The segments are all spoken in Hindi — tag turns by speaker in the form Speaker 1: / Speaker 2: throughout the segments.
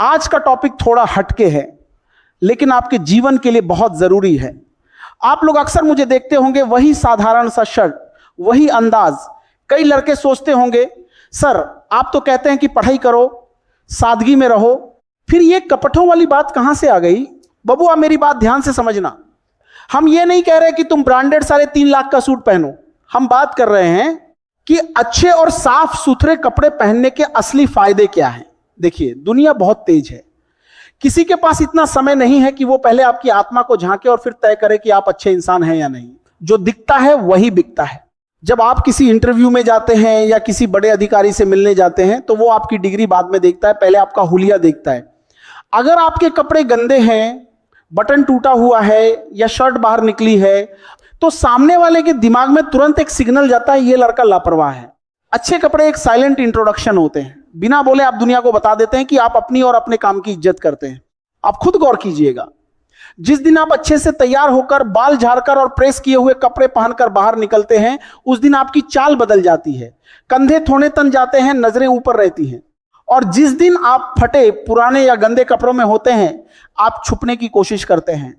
Speaker 1: आज का टॉपिक थोड़ा हटके है, लेकिन आपके जीवन के लिए बहुत जरूरी है। आप लोग अक्सर मुझे देखते होंगे, वही साधारण सा शर्ट, वही अंदाज। कई लड़के सोचते होंगे, सर आप तो कहते हैं कि पढ़ाई करो, सादगी में रहो, फिर ये कपटों वाली बात कहां से आ गई? बबुआ मेरी बात ध्यान से समझना। हम ये नहीं कह रहे कि तुम ब्रांडेड 3.5 लाख का सूट पहनो। हम बात कर रहे हैं कि अच्छे और साफ सुथरे कपड़े पहनने के असली फायदे क्या हैं। देखिए, दुनिया बहुत तेज है, किसी के पास इतना समय नहीं है कि वो पहले आपकी आत्मा को झांके और फिर तय करे कि आप अच्छे इंसान हैं या नहीं। जो दिखता है वही बिकता है। जब आप किसी इंटरव्यू में जाते हैं या किसी बड़े अधिकारी से मिलने जाते हैं तो वो आपकी डिग्री बाद में देखता है, पहले आपका हुलिया देखता है। अगर आपके कपड़े गंदे हैं, बटन टूटा हुआ है या शर्ट बाहर निकली है, तो सामने वाले के दिमाग में तुरंत एक सिग्नल जाता है, ये लड़का लापरवाह है। अच्छे कपड़े एक साइलेंट इंट्रोडक्शन होते हैं, बिना बोले आप दुनिया को बता देते हैं कि आप अपनी और अपने काम की इज्जत करते हैं। आप खुद गौर कीजिएगा, जिस दिन आप अच्छे से तैयार होकर, बाल झाड़कर और प्रेस किए हुए कपड़े पहनकर बाहर निकलते हैं, उस दिन आपकी चाल बदल जाती है, कंधे थोड़े तन जाते हैं, नजरें ऊपर रहती हैं। और जिस दिन आप फटे, पुराने या गंदे कपड़ों में होते हैं, आप छुपने की कोशिश करते हैं।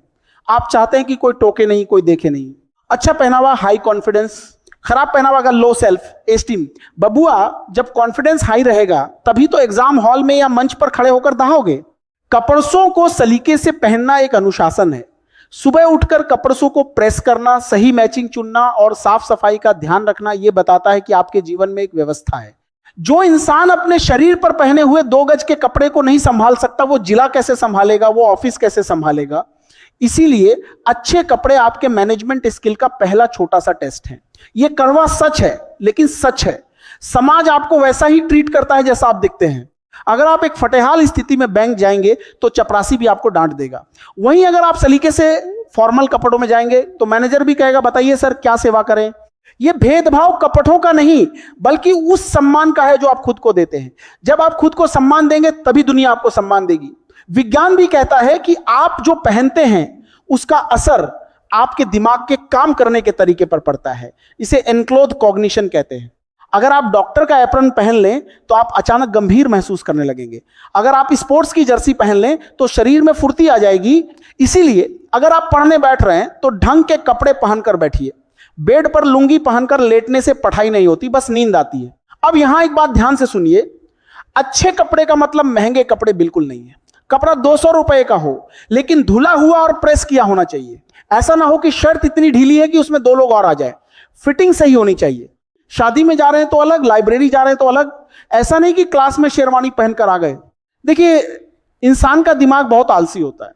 Speaker 1: आप चाहते हैं कि कोई टोके नहीं, कोई देखे नहीं। अच्छा पहनावा हाई कॉन्फिडेंस, खराब पहनावा का लो सेल्फ एस्टीम। बबुआ, जब कॉन्फिडेंस हाई रहेगा तभी तो एग्जाम हॉल में या मंच पर खड़े होकर दहाओगे। कपड़ों को सलीके से पहनना एक अनुशासन है। सुबह उठकर कपड़ों को प्रेस करना, सही मैचिंग चुनना और साफ सफाई का ध्यान रखना, यह बताता है कि आपके जीवन में एक व्यवस्था है। जो इंसान अपने शरीर पर पहने हुए 2 गज के कपड़े को नहीं संभाल सकता, वो जिला कैसे संभालेगा, वो ऑफिस कैसे संभालेगा? इसीलिए अच्छे कपड़े आपके मैनेजमेंट स्किल का पहला छोटा सा टेस्ट है। यह कड़वा सच है, लेकिन सच है। समाज आपको वैसा ही ट्रीट करता है जैसा आप दिखते हैं। अगर आप एक फटेहाल स्थिति में बैंक जाएंगे तो चपरासी भी आपको डांट देगा। वहीं अगर आप सलीके से फॉर्मल कपड़ों में जाएंगे तो मैनेजर भी कहेगा, बताइए सर क्या सेवा करें। यह भेदभाव कपटों का नहीं, बल्कि उस सम्मान का है जो आप खुद को देते हैं। जब आप खुद को सम्मान देंगे तभी दुनिया आपको सम्मान देगी। विज्ञान भी कहता है कि आप जो पहनते हैं उसका असर आपके दिमाग के काम करने के तरीके पर पड़ता है। इसे एनक्लोथ कॉग्निशन कहते हैं। अगर आप डॉक्टर का एप्रन पहन लें तो आप अचानक गंभीर महसूस करने लगेंगे। अगर आप स्पोर्ट्स की जर्सी पहन लें तो शरीर में फुर्ती आ जाएगी। इसीलिए अगर आप पढ़ने बैठ रहे हैं तो ढंग के कपड़े पहनकर बैठिए। बेड पर लुंगी पहनकर लेटने से पढ़ाई नहीं होती, बस नींद आती है। अब यहां एक बात ध्यान से सुनिए, अच्छे कपड़े का मतलब महंगे कपड़े बिल्कुल नहीं है। कपड़ा 200 रुपए का हो, लेकिन धुला हुआ और प्रेस किया होना चाहिए। ऐसा ना हो कि शर्ट इतनी ढीली है कि उसमें 2 लोग और आ जाए। फिटिंग सही होनी चाहिए। शादी में जा रहे हैं तो अलग, लाइब्रेरी जा रहे हैं तो अलग। ऐसा नहीं कि क्लास में शेरवानी पहनकर आ गए। देखिए, इंसान का दिमाग बहुत आलसी होता है।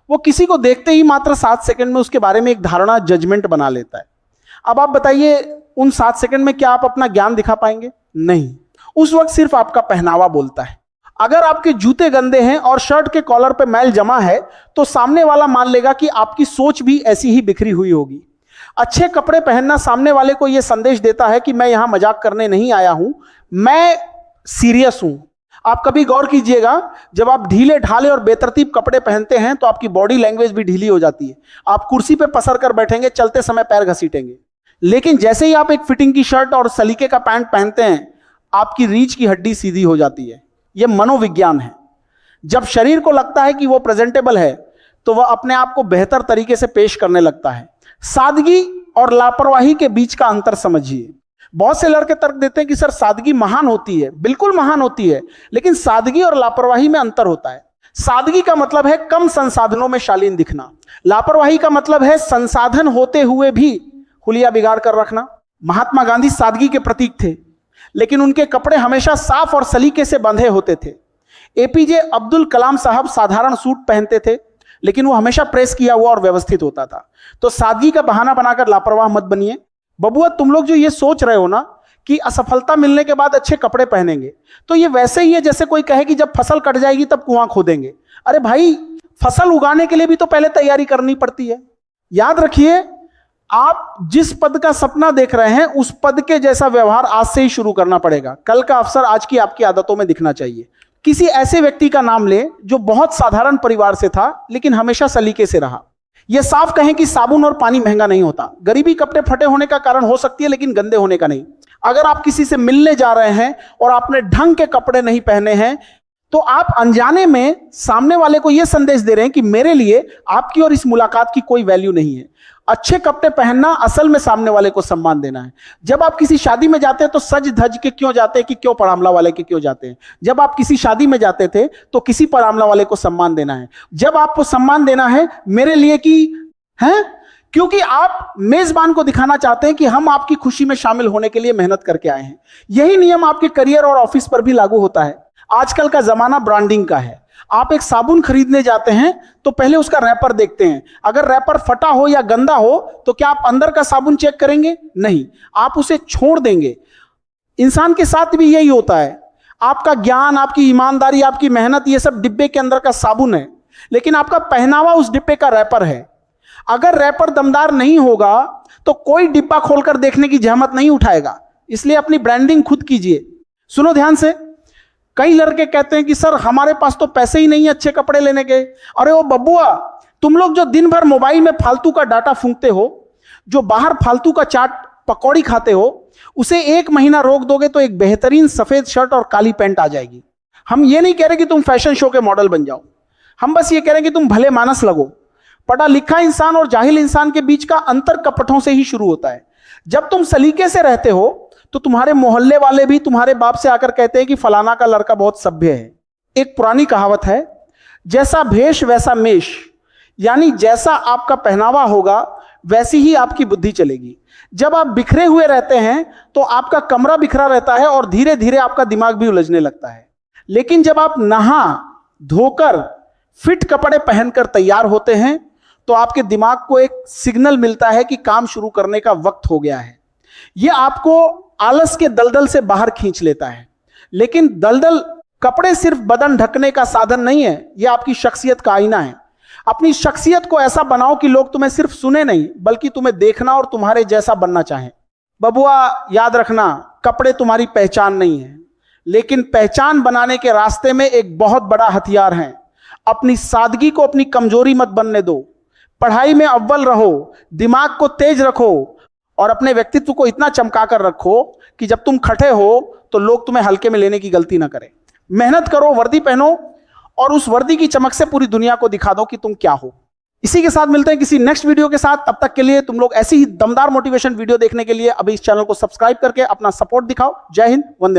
Speaker 1: वो किसी को देखते ही मात्र 7 सेकंड में उसके बारे में एक धारणा, जजमेंट बना लेता है। अब आप बताइए, उन 7 सेकंड में क्या आप अपना ज्ञान दिखा पाएंगे? नहीं। उस वक्त सिर्फ आपका पहनावा बोलता है। अगर आपके जूते गंदे हैं और शर्ट के कॉलर पे मैल जमा है तो सामने वाला मान लेगा कि आपकी सोच भी ऐसी ही बिखरी हुई होगी। अच्छे कपड़े पहनना सामने वाले को यह संदेश देता है कि मैं यहां मजाक करने नहीं आया हूं, मैं सीरियस हूं। आप कभी गौर कीजिएगा, जब आप ढीले ढाले और बेतरतीब कपड़े पहनते हैं तो आपकी बॉडी लैंग्वेज भी ढीली हो जाती है। आप कुर्सी पे पसर कर बैठेंगे, चलते समय पैर घसीटेंगे। लेकिन जैसे ही आप एक फिटिंग की शर्ट और सलीके का पैंट पहनते हैं, आपकी रीढ़ की हड्डी सीधी हो जाती है। यह मनोविज्ञान है। जब शरीर को लगता है कि वो प्रेजेंटेबल है तो वह अपने आप को बेहतर तरीके से पेश करने लगता है। सादगी और लापरवाही के बीच का अंतर समझिए। बहुत से लड़के तर्क देते हैं कि सर सादगी महान होती है। बिल्कुल महान होती है, लेकिन सादगी और लापरवाही में अंतर होता है। सादगी का मतलब है कम संसाधनों में शालीन दिखना। लापरवाही का मतलब है संसाधन होते हुए भी हुलिया बिगाड़ कर रखना। महात्मा गांधी सादगी के प्रतीक थे, लेकिन उनके कपड़े हमेशा साफ और सलीके से बंधे होते थे। एपीजे अब्दुल कलाम साहब साधारण सूट पहनते थे, लेकिन वो हमेशा प्रेस किया हुआ और व्यवस्थित होता था। तो सादगी का बहाना बनाकर लापरवाह मत बनिए। बबुआ, तुम लोग जो ये सोच रहे हो ना कि असफलता मिलने के बाद अच्छे कपड़े पहनेंगे, तो ये वैसे ही है जैसे कोई कहे कि जब फसल कट जाएगी तब कुआं खोदेंगे। अरे भाई, फसल उगाने के लिए भी तो पहले तैयारी करनी पड़ती है। याद रखिए, आप जिस पद का सपना देख रहे हैं उस पद के जैसा व्यवहार आज से ही शुरू करना पड़ेगा। कल का अवसर आज की आपकी आदतों में दिखना चाहिए। किसी ऐसे व्यक्ति का नाम ले जो बहुत साधारण परिवार से था, लेकिन हमेशा सलीके से रहा। यह साफ कहें कि साबुन और पानी महंगा नहीं होता। गरीबी कपड़े फटे होने का कारण हो सकती है, लेकिन गंदे होने का नहीं। अगर आप किसी से मिलने जा रहे हैं और आपने ढंग के कपड़े नहीं पहने हैं तो आप अनजाने में सामने वाले को यह संदेश दे रहे हैं कि मेरे लिए आपकी और इस मुलाकात की कोई वैल्यू नहीं है। अच्छे कपड़े पहनना असल में सामने वाले को सम्मान देना है। जब आप किसी शादी में जाते हैं तो सज धज के क्यों जाते हैं कि क्यों परामला वाले के क्यों जाते हैं। जब आप किसी शादी में जाते थे तो किसी परामला वाले को सम्मान देना है। जब आपको सम्मान देना है मेरे लिए कि है, क्योंकि आप मेजबान को दिखाना चाहते हैं कि हम आपकी खुशी में शामिल होने के लिए मेहनत करके आए हैं। यही नियम आपके करियर और ऑफिस पर भी लागू होता है। आजकल का जमाना ब्रांडिंग का है। आप एक साबुन खरीदने जाते हैं तो पहले उसका रैपर देखते हैं। अगर रैपर फटा हो या गंदा हो तो क्या आप अंदर का साबुन चेक करेंगे? नहीं, आप उसे छोड़ देंगे। इंसान के साथ भी यही होता है। आपका ज्ञान, आपकी ईमानदारी, आपकी मेहनत, ये सब डिब्बे के अंदर का साबुन है, लेकिन आपका पहनावा उस डिब्बे का रैपर है। अगर रैपर दमदार नहीं होगा तो कोई डिब्बा खोलकर देखने की जहमत नहीं उठाएगा। इसलिए अपनी ब्रांडिंग खुद कीजिए। सुनो ध्यान से। कई लड़के कहते हैं कि सर हमारे पास तो पैसे ही नहीं है अच्छे कपड़े लेने के। अरे ओ बब्बुआ, तुम लोग जो दिन भर मोबाइल में फालतू का डाटा फूंकते हो, जो बाहर फालतू का चाट पकौड़ी खाते हो, उसे 1 महीना रोक दोगे तो एक बेहतरीन सफेद शर्ट और काली पैंट आ जाएगी। हम ये नहीं कह रहे कि तुम फैशन शो के मॉडल बन जाओ, हम बस ये कह रहे हैं कि तुम भले मानस लगो। पढ़ा लिखा इंसान और जाहिल इंसान के बीच का अंतर कपटों से ही शुरू होता है। जब तुम सलीके से रहते हो तो तुम्हारे मोहल्ले वाले भी तुम्हारे बाप से आकर कहते हैं कि फलाना का लड़का बहुत सभ्य है। एक पुरानी कहावत है, जैसा भेष वैसा मेष, यानी जैसा आपका पहनावा होगा वैसी ही आपकी बुद्धि चलेगी। जब आप बिखरे हुए रहते हैं तो आपका कमरा बिखरा रहता है और धीरे धीरे आपका दिमाग भी उलझने लगता है। लेकिन जब आप नहा धोकर फिट कपड़े पहनकर तैयार होते हैं तो आपके दिमाग को एक सिग्नल मिलता है कि काम शुरू करने का वक्त हो गया है। यह आपको आलस के दलदल से बाहर खींच लेता है। लेकिन दलदल, कपड़े सिर्फ बदन ढकने का साधन नहीं है, यह आपकी शख्सियत का आईना है। अपनी शख्सियत को ऐसा बनाओ कि लोग तुम्हें सिर्फ सुने नहीं बल्कि तुम्हें देखना और तुम्हारे जैसा बनना चाहें। बबुआ याद रखना, कपड़े तुम्हारी पहचान नहीं है, लेकिन पहचान बनाने के रास्ते में एक बहुत बड़ा हथियार है। अपनी सादगी को अपनी कमजोरी मत बनने दो। पढ़ाई में अव्वल रहो, दिमाग को तेज रखो और अपने व्यक्तित्व को इतना चमका कर रखो कि जब तुम खटे हो तो लोग तुम्हें हल्के में लेने की गलती ना करें। मेहनत करो, वर्दी पहनो और उस वर्दी की चमक से पूरी दुनिया को दिखा दो कि तुम क्या हो। इसी के साथ मिलते हैं किसी नेक्स्ट वीडियो के साथ। तब तक के लिए तुम लोग ऐसी ही दमदार मोटिवेशन वीडियो देखने के लिए अभी इस चैनल को सब्सक्राइब करके अपना सपोर्ट दिखाओ। जय हिंद, वंदे मातरम।